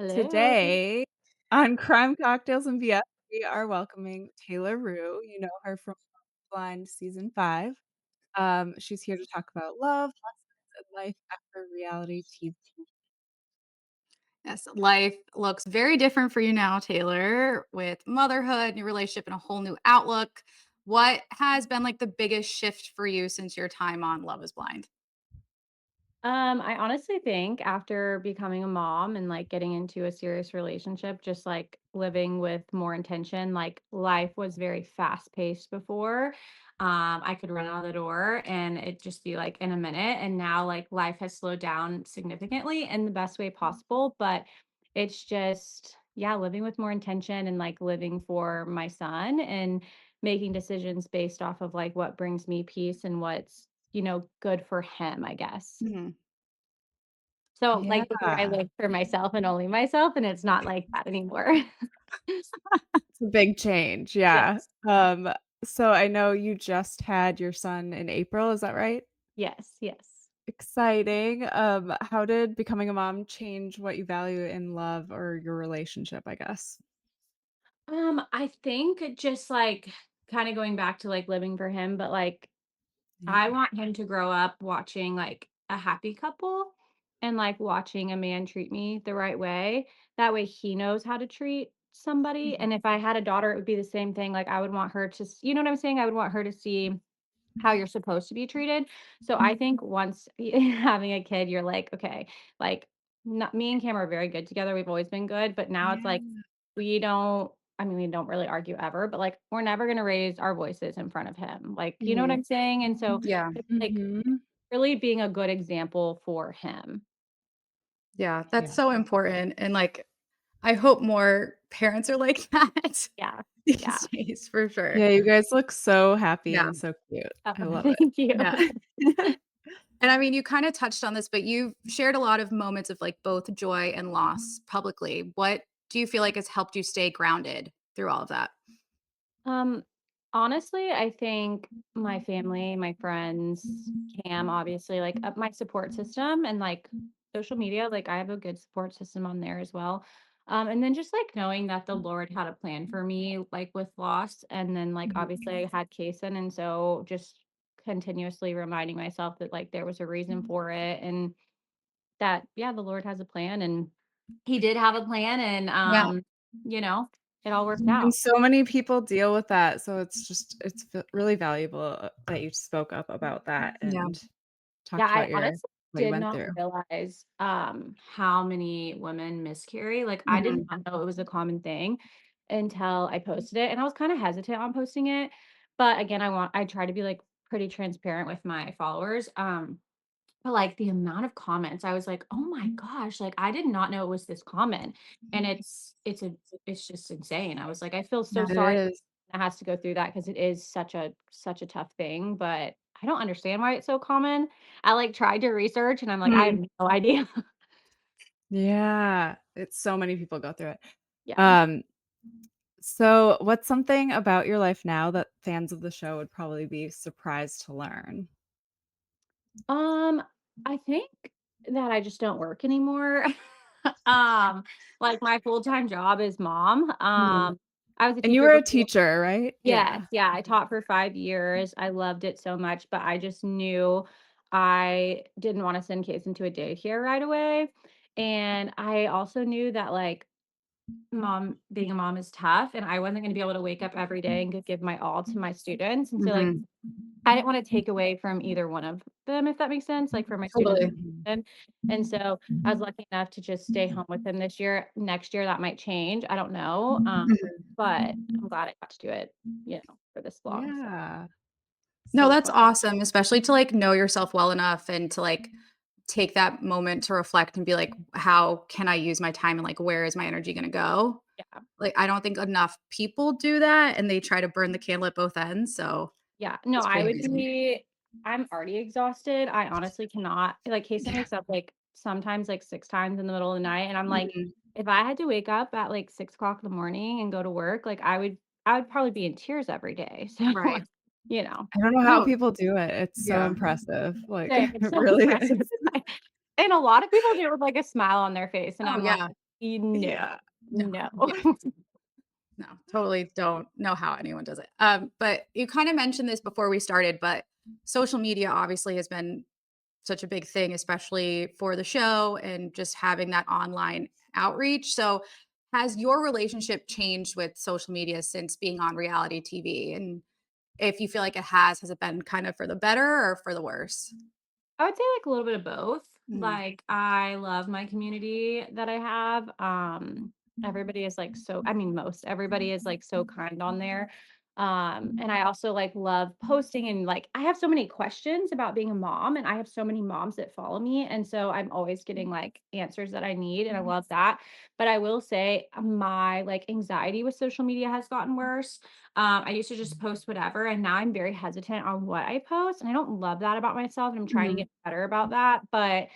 Hello. Today on Crime Cocktails and BS, we are welcoming Taylor Rue. You know her from Blind season 5. She's here to talk about love, lessons, and life after reality TV. Yes, life looks very different for you now, Taylor, with motherhood, new relationship, and a whole new outlook. What has been like the biggest shift for you since your time on Love is Blind? I honestly think after becoming a mom and like getting into a serious relationship, just like living with more intention, like life was very fast paced before. I could run out the door and it just be like in a minute. And now like life has slowed down significantly in the best way possible. But it's just, yeah, living with more intention and like living for my son and making decisions based off of like what brings me peace and what's, good for him, I guess. Mhm. So, Yeah. like, before I lived for myself and only myself, and it's not like that anymore. It's a big change, yeah. Yes. So I know you just had your son in April, is that right? Yes, yes. Exciting. How did becoming a mom change what you value in love or your relationship, I guess? I think just, like, kinda going back to, like, living for him, but, like, I Yeah. want him to grow up watching, like, a happy couple and, like, watching a man treat me the right way. That way he knows how to treat somebody, Mhm. and if I had a daughter, it would be the same thing, like, I would want her to you know what I'm saying? I would want her to see how you're supposed to be treated. So I think once having a kid, you're like, okay, like not me and Cam are very good together. We've always been good, but now it's like Yeah. we don't really argue ever, but like we're never gonna raise our voices in front of him. Like, you know what Mhm. I'm saying? And so Yeah. it's like Mhm. really being a good example for him. Yeah. That's Yeah. so important. And like, I hope more parents are like that Yeah. Yeah. these days for sure. Yeah, you guys look so happy Yeah. and so cute. I love it. Thank you. Yeah. And I mean, you kind of touched on this, but you've shared a lot of moments of like both joy and loss publicly. What do you feel like has helped you stay grounded through all of that? Um, honestly, I think my family, my friends, Cam, obviously, like my support system and like social media, like I have a good support system on there as well. And then just like knowing that the Lord had a plan for me, like with loss, and then like Mhm. obviously I had Kason, and so just continuously reminding myself that like there was a reason for it, and that yeah, the Lord has a plan, and He did have a plan, and Yeah. you know, it all worked And out. so many people deal with that, so it's really valuable, that you spoke up about that Yeah. and Yeah, talked I about your honestly what you did went not through. realize, how many women miscarry. Like, I did Mhm. not know it was a common thing until I posted it, and I was kinda hesitant on posting it, but again, I try to be, like, pretty transparent with my followers, but, like, the amount of comments, I was like, "Oh my gosh," like, I did not know it was this common, and it's just insane. I was like, "I feel so Yeah. It sorry is. that has to go through that because it is such a tough thing, but I don't understand why it's so common." I, like, tried to research, and I'm like, "I have Mhm. no idea." Yeah, it's so many people go through it. Yeah. Um, so what's something about your life now that fans of the show would probably be surprised to learn? Um, I think that I just don't work anymore. Um, like, my full-time job is mom. Mhm. I was a And you teacher were a before. teacher, right? Yes, Yeah. yeah, I taught for 5 years, I loved it so much, but I just knew I didn't wanna send kids into a daycare right away, and I also knew that, like, being a mom is tough, and I wasn't gonna be able to wake up every day and give my all to my students, and so, like, Mhm. I didn't wanna take away from either one of them, if that makes sense, like, for my students Totally. Mhm. and so I was lucky enough to just stay home with him this year. Next year, that might change, I don't know, Mhm. but I'm glad I got to do it, for this long, so Yeah. No, So that's fun. awesome, especially to, like, know yourself well enough and to, like, take that moment to reflect and be like, "How can I use my time and, like, where is my energy gonna go?" yeah. Like, I don't think enough people do that, and they try to burn the candle at both ends, so Yeah, no, it's I pretty would amazing. be I'm already exhausted, I honestly cannot like, Kaysen Yeah. wakes up, like, sometimes, like, 6 times in the middle of the night, and I'm like, Mhm. if I had to wake up at, like, 6 o'clock in the morning and go to work, like, I would probably be in tears every day, so, Right. you know. I don't know how No. people do it. It's so Yeah. impressive. Like, Same, it it's so really impressive. is. And a lot of people do it with, like, a smile on their face, and Oh, I'm like, yeah. No, Yeah. No. no. Yeah. No, totally don't know how anyone does it. But you kind of mentioned this before we started, but social media obviously has been such a big thing, especially for the show and just having that online outreach. So, has your relationship changed with social media since being on reality TV? And if you feel like it has it been kind of for the better or for the worse? I would say like a little bit of both. Mhm. Like I love my community that I have. Everybody is like so I mean most everybody is like so kind on there. And I also like love posting and like I have so many questions about being a mom and I have so many moms that follow me and so I'm always getting like answers that I need and I love that. But I will say my like anxiety with social media has gotten worse. I used to just post whatever, and now I'm very hesitant on what I post, and I don't love that about myself, and I'm trying to Mhm. get better about that, but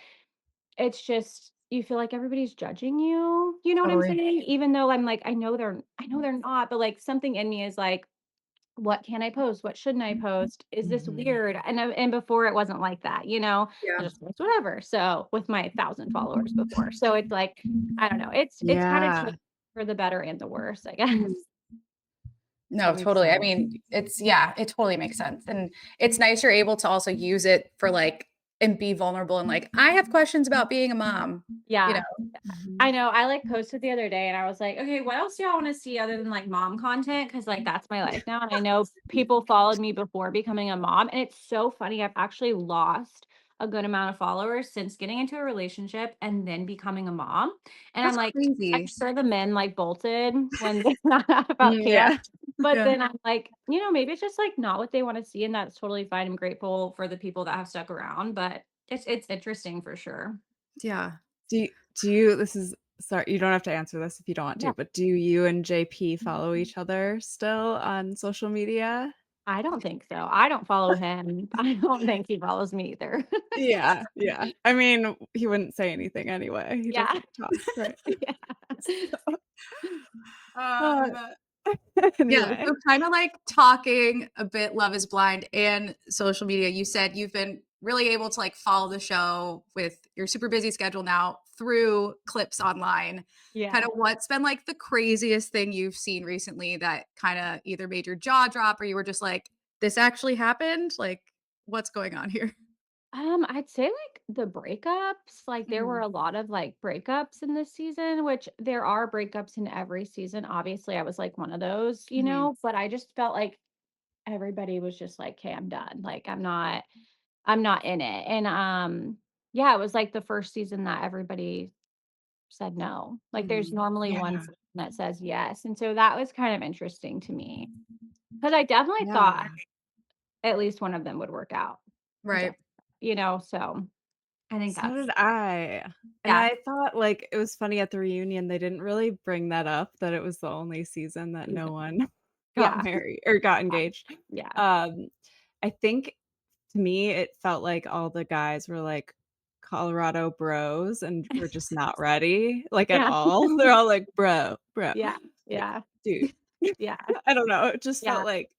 it's just you feel like everybody's judging you, you know what I'm Totally. saying? Even though I'm like, I know they're not, but, like, something in me is like, "What can I post? What shouldn't I post? Is this Mhm. weird?" And before it wasn't like that, you know? I Yeah. just post whatever, so with my 1,000 followers before, so it's like, I don't know, it's kinda Yeah, changed for the better and the worse, I Mhm. guess. No, that makes totally. I sense. mean, it's yeah, it totally makes sense. And it's nice you're able to also use it for like and be vulnerable and like, I have questions about being a mom, you know. Yeah. Mhm. I know, I, like, posted the other day and I was like, "Okay, what else do y'all wanna see other than, like, mom content?" Because like, that's my life now, and I know people followed me before becoming a mom, and it's so funny, I've actually lost a good amount of followers since getting into a relationship and then becoming a mom, and I'm That's like, I'm crazy. sure the men, like, bolted when they found out about Cam, Yeah. but Yeah. then I'm like, you know, maybe it's just, like, not what they wanna see, and that's totally fine, I'm grateful for the people that have stuck around, but it's interesting for sure. Yeah. Do you this is sorry, you don't have to answer this if you don't want Yeah. to, but do you and JP follow each other still on social media? I don't think so. I don't follow him. I don't think he follows me either. Yeah, yeah. I mean, he wouldn't say anything anyway. He Yeah. doesn't talk, right? Yeah. Uh, Um Yeah, anyway. so kinda like talking a bit Love is Blind and social media, you said you've been really able to, like, follow the show with your super busy schedule now through clips online. Kinda Yeah. what's been, like, the craziest thing you've seen recently that kinda either made your jaw drop or you were just like, "This actually happened?" Like, what's going on here? I'd say like the breakups, like there were Mhm, a lot of like breakups in this season, which there are breakups in every season. Obviously, I was like one of those, you mhm. know, but I just felt like everybody was just like, "Okay, I'm done. Like I'm not in it." And yeah, it was like the first season that everybody said no. Like, there's Mhm. normally one Yeah, person that says yes, and so that was kind of interesting to me because I definitely thought yeah. at least one of them would work out, Right. just you know, so I think So that's did I. And yeah, I thought, like, it was funny at the reunion, they didn't really bring that up, that it was the only season that yeah, no one got yeah, married or got engaged. yeah, Um, I think to me, it felt like all the guys were, like, Colorado bros and were just not ready, like, at yeah, all. They're all like, "Bro, bro." yeah, Like, yeah, dude. yeah, I don't know, it just felt yeah, like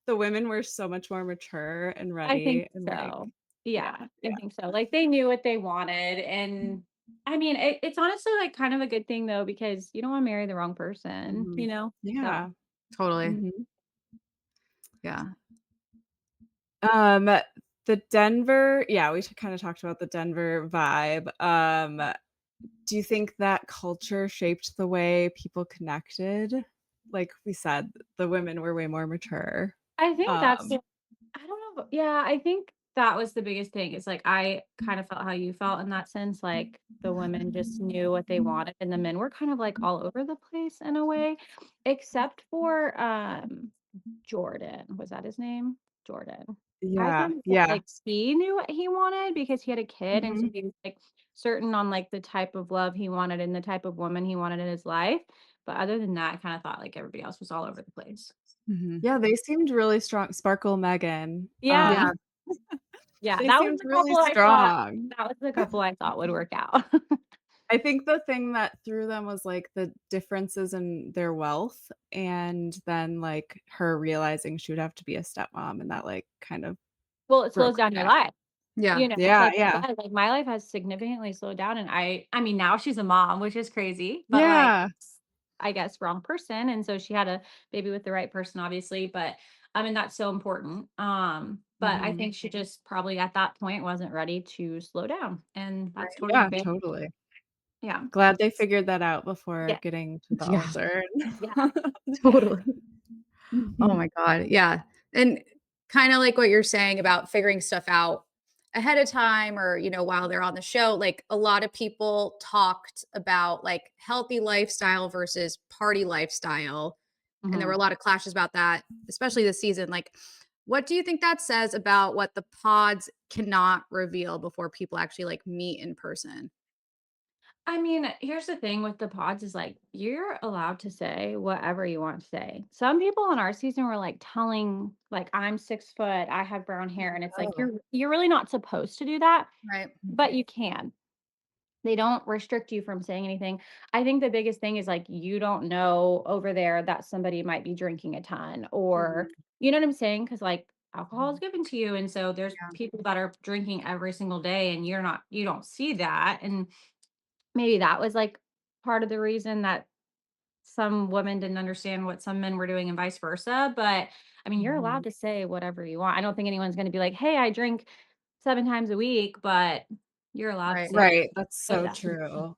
the women were so much more mature and I think ready and, like so. yeah, Yeah, I yeah. think so. Like, they knew what they wanted, and I mean, it's honestly, like, kind of a good thing, though, because you don't wanna marry the wrong person, you Mhm. know? So Yeah. Totally. Mhm. Yeah. Um, the Denver yeah, we kinda talked about the Denver vibe. Do you think that culture shaped the way people connected? Like we said, the women were way more mature. I think that's Um, I don't know, yeah, I think that was the biggest thing. It's like I kind of felt how you felt in that sense, like the women just knew what they wanted and the men were kind of like all over the place in a way, except for Jordan. Was that his name? Jordan. I yeah, think that yeah. like he knew what he wanted because he had a kid and so Mhm, he was like certain on like the type of love he wanted and the type of woman he wanted in his life. But other than that, I kind of thought like everybody else was all over the place. Mhm. yeah, they seemed really strong. Sparkle, Megan, Yeah. Yeah. Yeah, they that was seemed the really couple I thought strong. that was the couple I thought would work out. I think the thing that threw them was, like, the differences in their wealth, and then, like, her realizing she would have to be a stepmom, and that, like, kind of Well, it slows broke down her your down. life. Yeah. It's Yeah, like yeah. like, my life has significantly slowed down, and I mean, now she's a mom, which is crazy, but, like, Yeah. I guess, wrong person, and so she had a baby with the right person, obviously, but, I mean, that's so important, but I Mhm. think she just probably at that point wasn't ready to slow down, and that's Right. totally Yeah, fair. totally. Yeah. Glad they figured that out before Yeah. getting to the Yeah. altar. Yeah. Totally. Oh my god, yeah, and kinda like what you're saying about figuring stuff out ahead of time or, while they're on the show, like, a lot of people talked about, like, healthy lifestyle versus party lifestyle, and there were Mhm. a lot of clashes about that, especially this season, like, what do you think that says about what the pods cannot reveal before people actually, like, meet in person? I mean, here's the thing with the pods is like you're allowed to say whatever you want to say. Some people on our season were like telling like I'm 6 foot, I have brown hair, and it's like Oh. you're really not supposed to do that, Right. but you can. They don't restrict you from saying anything. I think the biggest thing is like you don't know over there that somebody might be drinking a ton or Mhm. you know what I'm saying? Because like alcohol is given to you. And so there's Yeah. people that are drinking every single day and you don't see that. And maybe that was, like, part of the reason that some women didn't understand what some men were doing and vice versa, but, I mean, you're Mhm. allowed to say whatever you want. I don't think anyone's gonna be like, "Hey, I drink 7 times a week," but you're allowed to Right. say what Right, that's know so that. true.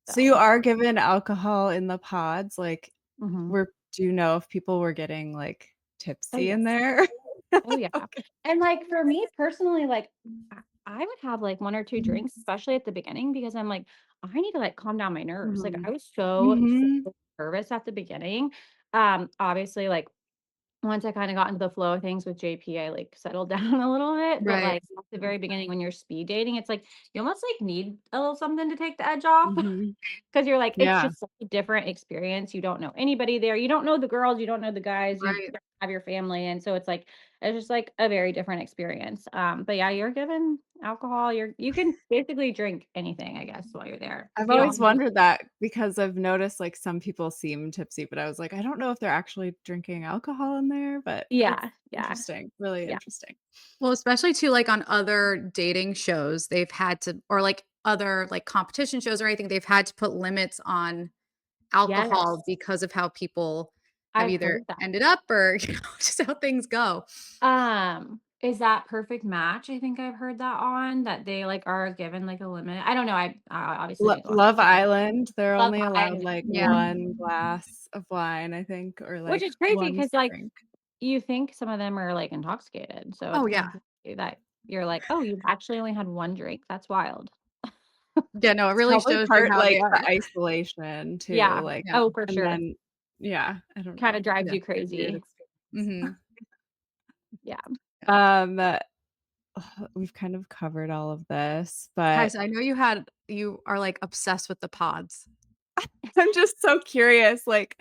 So you So are given alcohol in the pods, like, mhm. were do you know if people were getting, like, Oh, tipsy in yes. there? Oh, yeah. Okay. And, like, for me personally, like, I would have, like, 1 or 2 drinks, especially at the beginning, because I'm like, "I need to, like, calm down my nerves." Like, I Mhm. was so, so Mhm. nervous at the beginning. Obviously, like, once I kinda got into the flow of things with JP, I, like, settled down a little bit, but, Right. like, at the very beginning when you're speed dating, it's like, you almost, like, need a little something to take the edge off because 'cause Mhm. you're like, it's Yeah. just such a different experience, you don't know anybody there, you don't know the girls, you don't know the guys, you Right. don't have your family, and so it's just, like, a very different experience, but yeah, you're given alcohol, you can basically drink anything, I guess, while you're there. I've You don't always have to wondered that because I've noticed, like, some people seem tipsy, but I was like, I don't know if they're actually drinking alcohol in there, but that's Yeah, yeah, interesting, really yeah. interesting. Well, especially too, like, on other dating shows, they've had to or, like, other, like, competition shows or anything, they've had to put limits on alcohol Yes, because of how people have I've either heard that. ended up or, just how things go. Is that Perfect Match? I think I've heard that on, that they, like, are given, like, a limit. I don't know, I obviously Lo didn't go on Love Island, they're Love only allowed, Island, like, Yeah. 1 glass of wine, I think, or, which like, is crazy 1 because like, drink. you think some of them are, like, intoxicated, so it's Oh, kind yeah. of crazy that you're like, "Oh, you've actually only had 1 drink, that's wild." Yeah, no, it It's really probably shows you part, how they like, the are. isolation too, Yeah. like Yeah. Oh, for and sure. then yeah, I don't Kinda know. drives Yeah. you Weird crazy. experience. Mhm. Yeah. Yeah. Uh, we've kind of covered all of this, but Guys, I know you are, like, obsessed with the pods. I'm just so curious, like,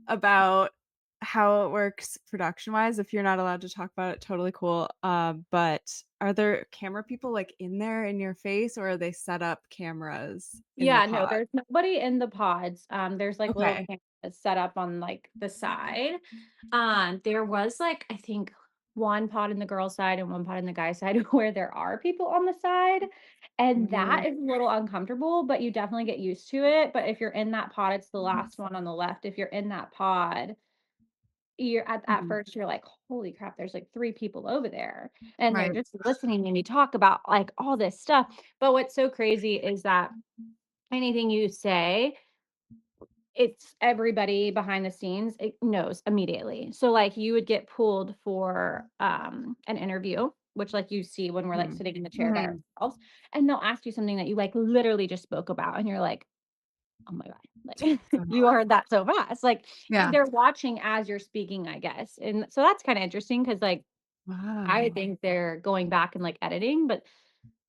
about how it works production-wise. If you're not allowed to talk about it, totally cool. But are there camera people, like, in there in your face, or are they set up cameras in the Yeah, no, pod? there's nobody in the pods. There's like little Okay. cameras set up on like the side. There was like I think one pod in the girl side and one pod in the guy side where there are people on the side. And Mhm, that is a little uncomfortable, but you definitely get used to it. But if you're in that pod, it's the last one on the left. If you're in that pod, you're at mhm, first you're like, holy crap, there's like 3 people over there. And they're Right. just listening to me talk about like all this stuff. But what's so crazy is that anything you say, it's everybody behind the scenes, it knows immediately. So, like, you would get pulled for, an interview, which, like, you see when we're, like, mhm. sitting in the chair by Mhm. ourselves, and they'll ask you something that you, like, literally just spoke about, and you're like, "Oh my god." Like, you Oh, heard that so fast. Like, Yeah. they're watching as you're speaking, I guess, and so that's kinda interesting because like, I wow. think they're going back and, like, editing, but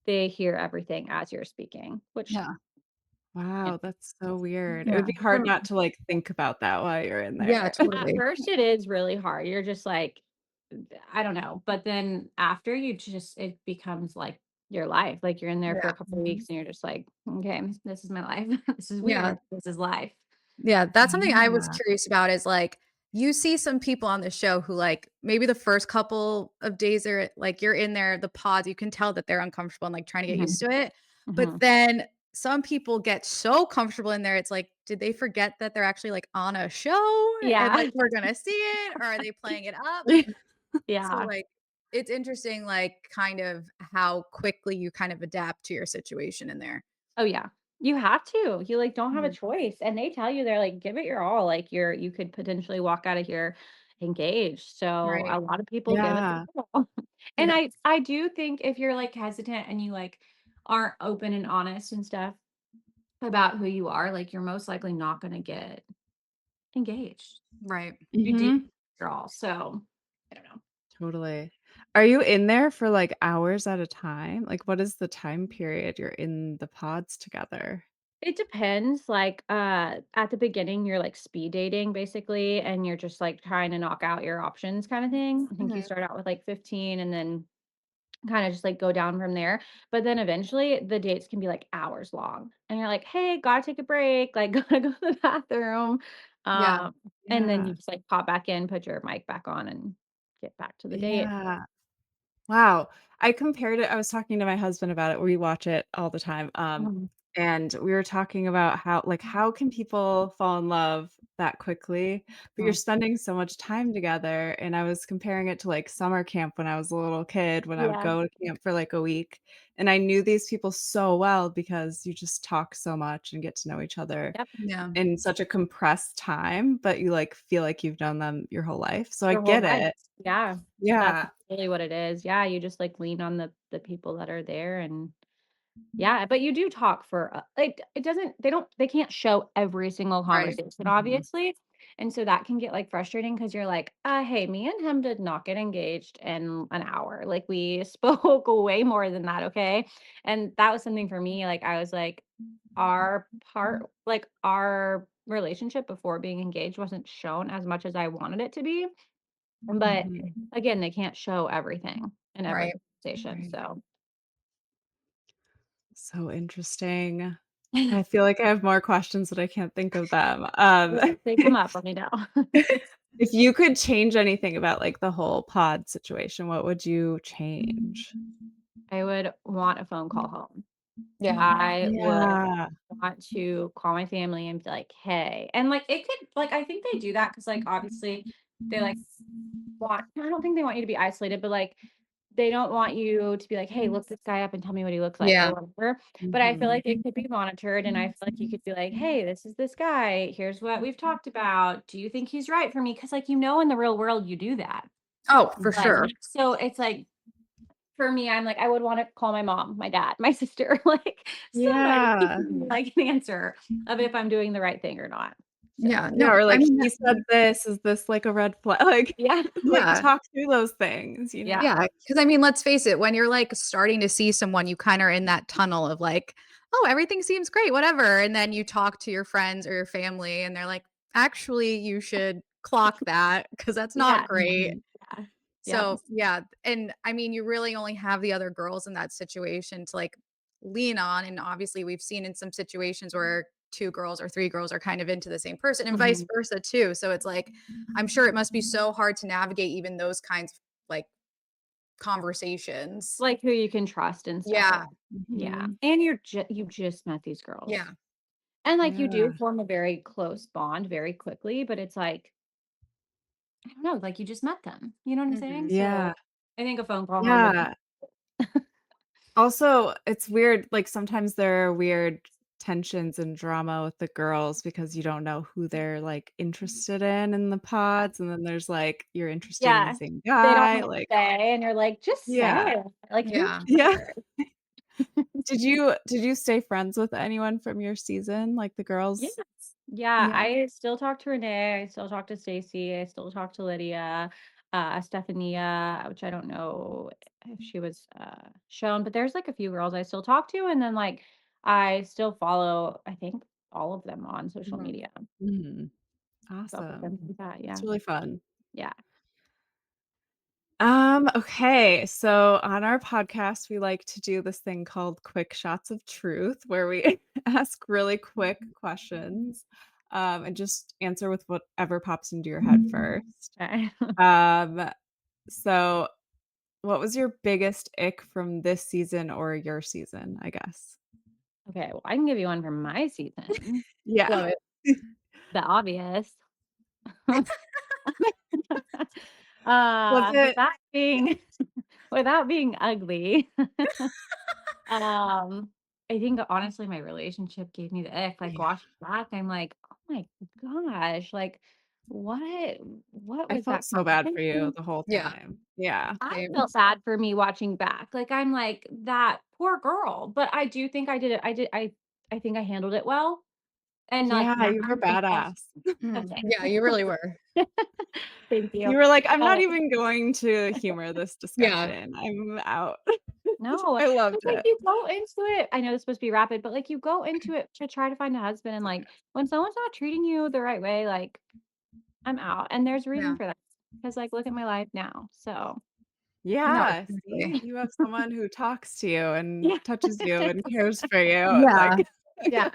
they hear everything as you're speaking, which Yeah. Wow, that's so weird. It would Yeah. be hard From not to, like, think about that while you're in Yeah, there. at totally. first, it is really hard. You're just like, I don't know, but then after you just it becomes like your life. Like you're in there for Yeah. a couple of weeks and you're just like, okay, this is my life. This is Yeah. weird. This is life. Yeah, that's something I was Yeah. curious about is, like, you see some people on the show who, like, maybe the first couple of days are like, you're in there, the pods, you can tell that they're uncomfortable and, like, trying to get Mhm, used to it, but mhm. then some people get so comfortable in there, it's like, did they forget that they're actually, like, on a show and, Yeah. like, we're gonna see it, or are they playing it up? So, Yeah. like, it's interesting, like, kind of how quickly you kind of adapt to your situation in there. Oh, yeah. You have to. You, like, don't have a Mhm. choice, and they tell you, they're like, "Give it your all," like, you could potentially walk out of here engaged, so Right. a lot of people give it Yeah. their all. And Yeah. I do think if you're, like, hesitant and you, like, aren't open and honest and stuff about who you are, like, you're most likely not gonna get engaged. Right. You do Mhm. after all, so I don't know. Totally. Are you in there for, like, hours at a time? Like, what is the time period you're in the pods together? It depends, like, at the beginning, you're, like, speed dating, basically, and you're just, like, trying to knock out your options kinda thing. I think you Mhm. start out with, like, 15 and then kinda just, like, go down from there, but then eventually, the dates can be, like, hours long, and you're like, "Hey, gotta take a break," like, "Gotta go to the bathroom," Yeah. um, and then Yeah. you just, like, pop back in, put your mic back on, and get back to the date. Yeah. Wow. I was talking to my husband about it, we watch it all the time, Mhm. and we were talking about how can people fall in love that quickly, but you're Mhm. spending so much time together, and I was comparing it to, like, summer camp when I was a little kid, when I would Yeah. go to camp for, like, a week, and I knew these people so well because you just talk so much and get to know each other Yep. Yeah. in such a compressed time, but you, like, feel like you've known them your whole life, so I Your whole get life. it. Yeah. That's Yeah. really what it is. Yeah, you just, like, lean on the people that are there and yeah, but you do talk for, like, it doesn't they can't show every single Right. conversation, Mhm. obviously, and so that can get, like, frustrating because 'cause you're like, hey, me and him did not get engaged in an hour, like, we spoke way more than that, okay?" And that was something for me, like, I was like, our relationship before being engaged wasn't shown as much as I wanted it to be, but, Mhm. again, they can't show everything in every Right. conversation, Right. so So interesting. I feel like I have more questions, but I can't think of them. yeah, they come up, let me know. If you could change anything about, like, the whole pod situation, what would you change? I would want a phone call home. Yeah. I would Yeah. want to call my family and be like, "Hey," and, like, it could like, I think they do that because like, obviously, they, like, I don't think they want you to be isolated, but, like, they don't want you to be like, "Hey, look this guy up and tell me what he looks like," or Yeah. whatever, but I feel Mhm. like it could be monitored, and I feel like you could be like, "Hey, this is this guy. Here's what we've talked about. Do you think he's right for me?" Because like, in the real world, you do that. Oh, for But sure. so it's like for me, I'm like, I would wanna call my mom, my dad, my sister, like, somebody to give Yeah. me, like, an answer of if I'm doing the right thing or not. Yeah. So, Yeah, No, or I like, mean, "He said this, is this, like, a red flag?" Like yeah, like, yeah. talk through those things, you yeah, know? Yeah, because I mean, let's face it, when you're, like, starting to see someone, you kinda are in that tunnel of, like, "Oh, everything seems great, whatever," and then you talk to your friends or your family, and they're like, "Actually, you should clock that because that's not yeah, great." Mhm. yeah, yep, So, yeah, and I mean, you really only have the other girls in that situation to, like, lean on, and obviously, we've seen in some situations where 2 girls or 3 girls are kind of into the same person and vice mhm. versa too, so it's like, I'm sure it must be so hard to navigate even those kinds of, like, conversations. Like, who you can trust and stuff like Yeah, yeah, Mhm. and you just met these girls, yeah, and, like, you do Yeah. form a very close bond very quickly, but it's like, I don't know, like, you just met them, you know what I'm saying? mhm, So, Yeah. I think a phone call home would Yeah. Also, it's weird, like, sometimes there are weird tensions and drama with the girls because you don't know who they're, like, interested in the pods, and then there's, like, you're interested in the yeah, same they don't guy, wanna like say, and you're like, "Just say yeah. it." Like, who yeah. Yeah. cares? Did you stay friends with anyone from your season, like the Yes. girls? Yeah, Yeah. I still talk to Renee, I still talk to Stacy, I still talk to Lydia, Stephania, which I don't know if she was, shown, but there's, like, a few girls I still talk to, and then, like, I still follow, I think, all of them on social Mhm. media. Mhm. Keep up with Awesome. them like that, That's yeah. really fun. Yeah. Okay, so on our podcast, we like to do this thing called quick shots of truth where we ask really quick questions. and just answer with whatever pops into your head first. Okay. Um, so what was your biggest ick from this season or your season, I guess? Okay, well, I can give you one from my season. Yeah. Love it. The obvious. Was it Without being without being ugly. I think honestly my relationship gave me the ick. Like Yeah, watching back, I'm like, oh my gosh, like what what I was felt that so bad for you conversation? the whole Yeah, time. Yeah. I same. felt bad for me watching back. Like I'm like that poor girl. But I do think I did it. I think I handled it well. And like Yeah, now you were I'm thinking, badass. Mhm. okay. Yeah, you really were. Thank you. You were like, "I'm not Uh, even going to humor this Yeah, discussion. I'm out." no, I loved because like it. you go into it. I know it's supposed to be rapid, but like you go into it to try to find a husband, and like when someone's not treating you the right way, like I'm out. And there's a reason yeah. for that. Because like look at my life now. So No, Yeah, see? exactly. You have someone who talks to you and yeah. touches you and cares for you and, Yeah, like, Yeah.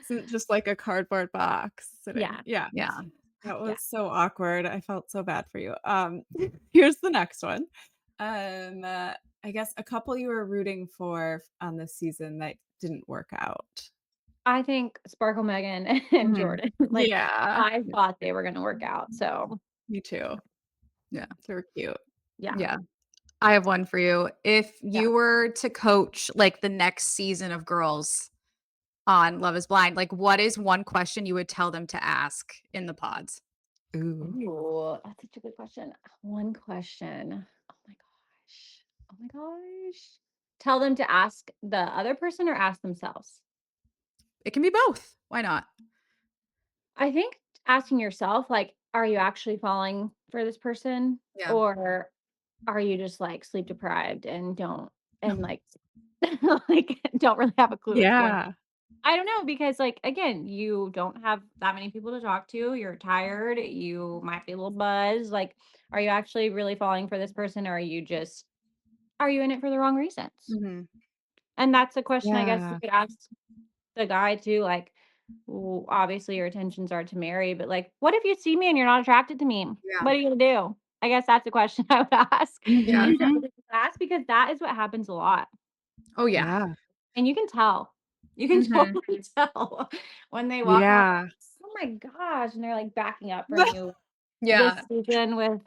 isn't just like a cardboard box sitting. Yeah. Yeah, yeah. that Yeah. was so awkward. I felt so bad for you. Here's the next one. I guess a couple you were rooting for on this season that didn't work out. I think Sparkle Megan and Mhm. Jordan, like, Yeah, I thought they were gonna work out, so, me too. Yeah, They were cute. yeah, yeah. I have one for you. If yeah. you were to coach, like, the next season of girls on Love Is Blind, like, what is one question you would tell them to ask in the pods? Ooh. Ooh, that's such a good question. One question. Oh my gosh. Oh my gosh. Tell them to ask the other person or ask themselves? It can be both. Why not? I think asking yourself, like, are you actually falling for this person? Yeah. Or are you just, like, sleep deprived and don't and, like like, don't really have a clue what's going on? Yeah. I don't know because, like, again, you don't have that many people to talk to, you're tired, you might be a little buzzed, like, are you actually really falling for this person, or are you in it for the wrong reasons? Mhm. And that's a question I guess you Yeah. could ask the guy too, like, "Well, obviously your intentions are to marry, but, like, what if you see me and you're not attracted to me? Yeah. What are you gonna do?" I guess that's a question I would ask Yeah. instead Mhm. of just ask because that is what happens a lot. Oh, yeah. Yeah. And you can tell. You can Mhm. totally tell when they walk off, Yeah. "Oh my gosh," and they're, like, backing up from you. This Yeah. season with,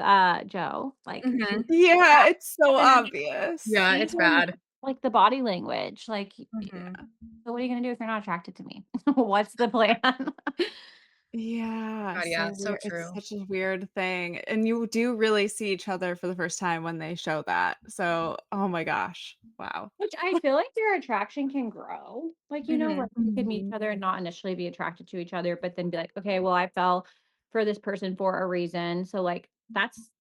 Joe, like, she Mhm. Yeah, backed it's so and obvious. Yeah, it's even, bad. like, the body language, like, Mhm. "So what are you gonna do if you're not attracted to me? What's the plan?" Yeah, God, yeah, so it's so weird. It's true. such a weird thing, and you do really see each other for the first time when they show that. So, oh my gosh. Wow. Which I feel like their attraction can grow. Like, like Mhm. you could meet each Mhm. other and not initially be attracted to each other, but then be like, okay, well, I fell for this person for a reason. So like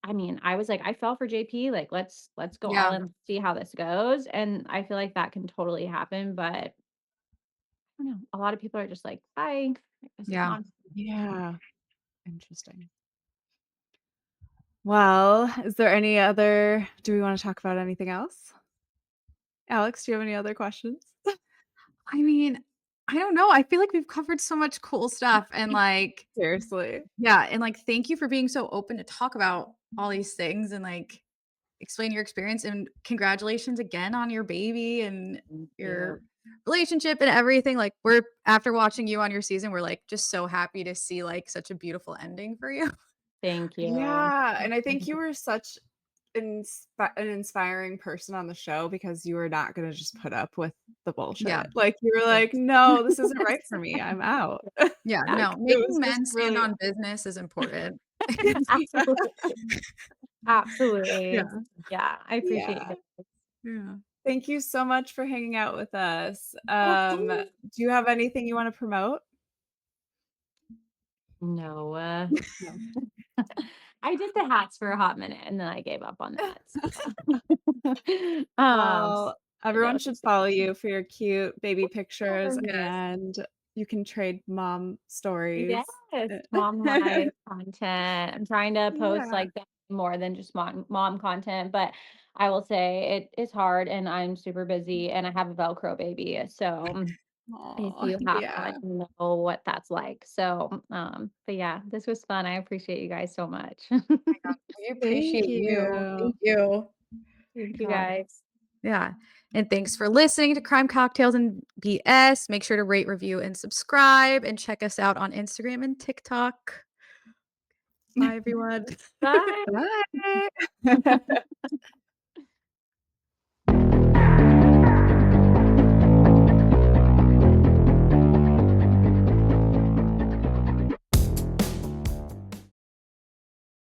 I mean, I was like, I fell for JP. Like, let's go all Yeah. in, see how this goes. And I feel like that can totally happen. But I don't know. A lot of people are just like, bye. Like, this is Yeah. not Yeah, interesting. Well, is there any other do we wanna talk about anything else? Alex, do you have any other questions? I mean, I don't know. I feel like we've covered so much cool stuff and, like, Seriously. yeah, and, like, thank you for being so open to talk about all these things and, like, explain your experience, and congratulations again on your baby and thank your you. relationship and everything. Like, we're after watching you on your season, we're, like, just so happy to see, like, such a beautiful ending for you. Thank you. Yeah, and I think you were such an inspiring person on the show because you were not gonna just put up with the Yeah. bullshit. Like, you were Thank like, "No, this isn't right for me. I'm out." Yeah, yeah, Like, no, it making was just men stand really on business is important. absolutely. Yeah. Absolutely. Yeah, I appreciate Yeah. you. Yeah. Thank you so much for hanging out with us. Of Do you have anything you wanna promote? No, No. I did the hats for a hot minute and then I gave up on that. So. S Well, no, everyone should follow you for your cute baby pictures, Yes. and you can trade mom yes, stories. mom life content. I'm trying to post Yeah. like that more than just mom content, but I will say it is hard and I'm super busy and I have a Velcro baby. So if Aw, you have yeah. one, you know what that's like. So, but yeah, this was fun. I appreciate you guys so much. We Thank appreciate you. you. Thank you. Thank you God. guys. Yeah. And thanks for listening to Crime Cocktails and BS. Make sure to rate, review, and subscribe and check us out on Instagram and TikTok. Bye, everyone. Bye. Bye.